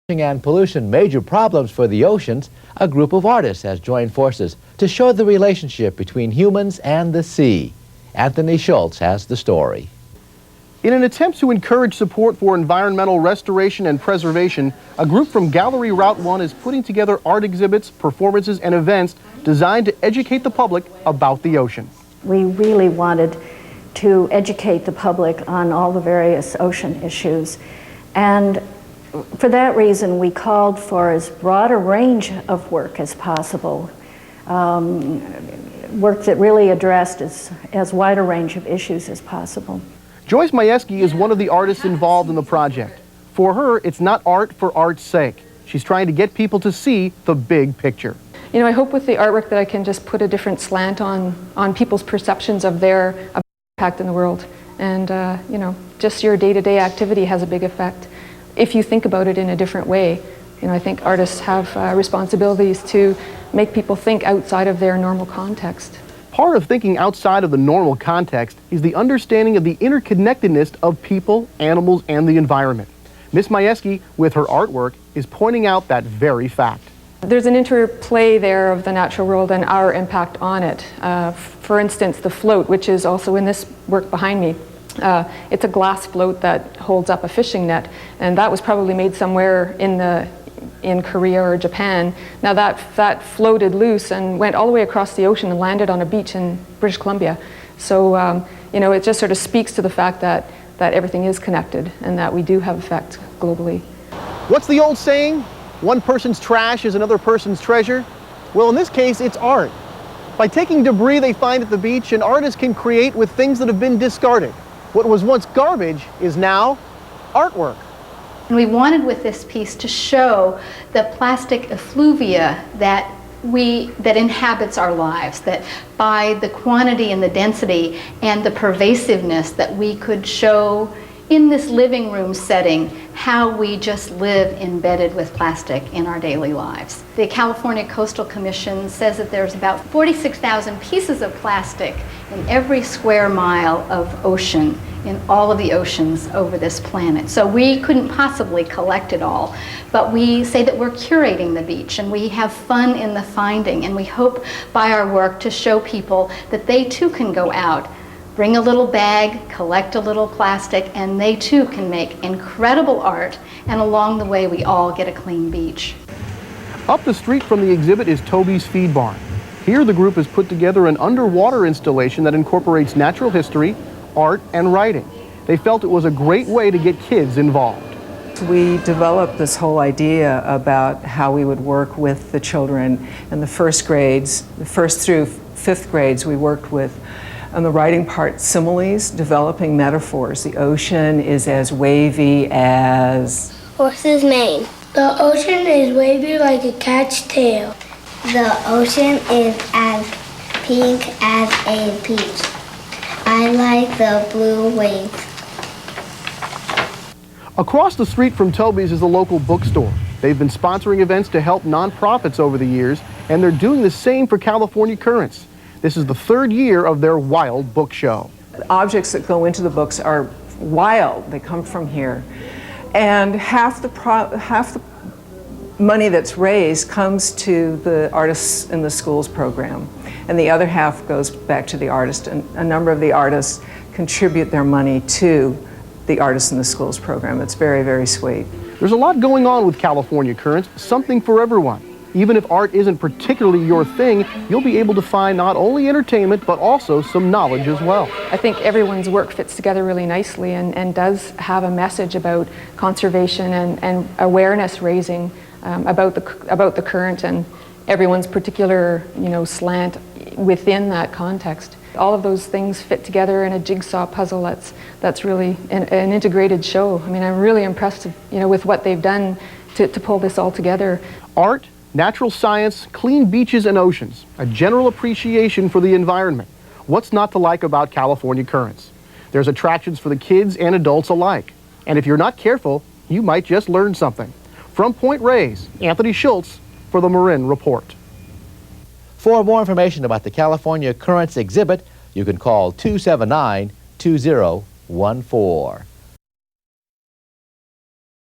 And pollution major problems for the oceans, a group of artists has joined forces to show the relationship between humans and the sea. Anthony Schultz has the story. In an attempt to encourage support for environmental restoration and preservation, a group from Gallery Route 1 is putting together art exhibits, performances, and events designed to educate the public about the ocean. We really wanted to educate the public on all the various ocean issues, and for that reason, we called for as broad a range of work as possible, work that really addressed as wide a range of issues as possible. Joyce Majewski is one of the artists involved in the project. For her, it's not art for art's sake. She's trying to get people to see the big picture. You know, I hope with the artwork that I can just put a different slant on people's perceptions of their impact in the world. And, you know, just your day-to-day activity has a big effect. If you think about it in a different way, you know, I think artists have responsibilities to make people think outside of their normal context. Part of thinking outside of the normal context is the understanding of the interconnectedness of people, animals, and the environment. Miss Majewski, with her artwork, is pointing out that very fact. There's an interplay there of the natural world and our impact on it. For instance, the float, which is also in this work behind me. It's a glass float that holds up a fishing net, and that was probably made somewhere in Korea or Japan. Now that floated loose and went all the way across the ocean and landed on a beach in British Columbia. So you know, it just sort of speaks to the fact that everything is connected and that we do have effect globally. What's the old saying? One person's trash is another person's treasure. Well, in this case, it's art. By taking debris they find at the beach, an artist can create with things that have been discarded. What was once garbage is now artwork. And we wanted with this piece to show the plastic effluvia that inhabits our lives, that by the quantity and the density and the pervasiveness that we could show in this living room setting how we just live embedded with plastic in our daily lives. The California Coastal Commission says that there's about 46,000 pieces of plastic in every square mile of ocean in all of the oceans over this planet. So we couldn't possibly collect it all, but we say that we're curating the beach and we have fun in the finding, and we hope by our work to show people that they too can go out, bring a little bag, collect a little plastic, and they too can make incredible art, and along the way we all get a clean beach. Up the street from the exhibit is Toby's Feed Barn. Here the group has put together an underwater installation that incorporates natural history, art, and writing. They felt it was a great way to get kids involved. We developed this whole idea about how we would work with the children in the first grades, the first through fifth grades. We worked with, on the writing part, similes, developing metaphors. The ocean is as wavy as horse's mane. The ocean is wavy like a cat's tail. The ocean is as pink as a peach. I like the blue waves. Across the street from Toby's is the local bookstore. They've been sponsoring events to help nonprofits over the years, and they're doing the same for California Currents. This is the third year of their Wild Book Show. The objects that go into the books are wild. They come from here. And half the money that's raised comes to the Artists in the Schools program, and the other half goes back to the artist. And a number of the artists contribute their money to the Artists in the Schools program. It's very, very sweet. There's a lot going on with California Currents, something for everyone. Even if art isn't particularly your thing, you'll be able to find not only entertainment, but also some knowledge as well. I think everyone's work fits together really nicely and does have a message about conservation and awareness raising about the current and everyone's particular, you know, slant within that context. All of those things fit together in a jigsaw puzzle that's really an integrated show. I mean, I'm really impressed, you know, with what they've done to pull this all together. Art, natural science, clean beaches and oceans, a general appreciation for the environment. What's not to like about California Currents? There's attractions for the kids and adults alike. And if you're not careful, you might just learn something. From Point Reyes, Anthony Schultz for the Marin Report. For more information about the California Currents exhibit, you can call 279-2014.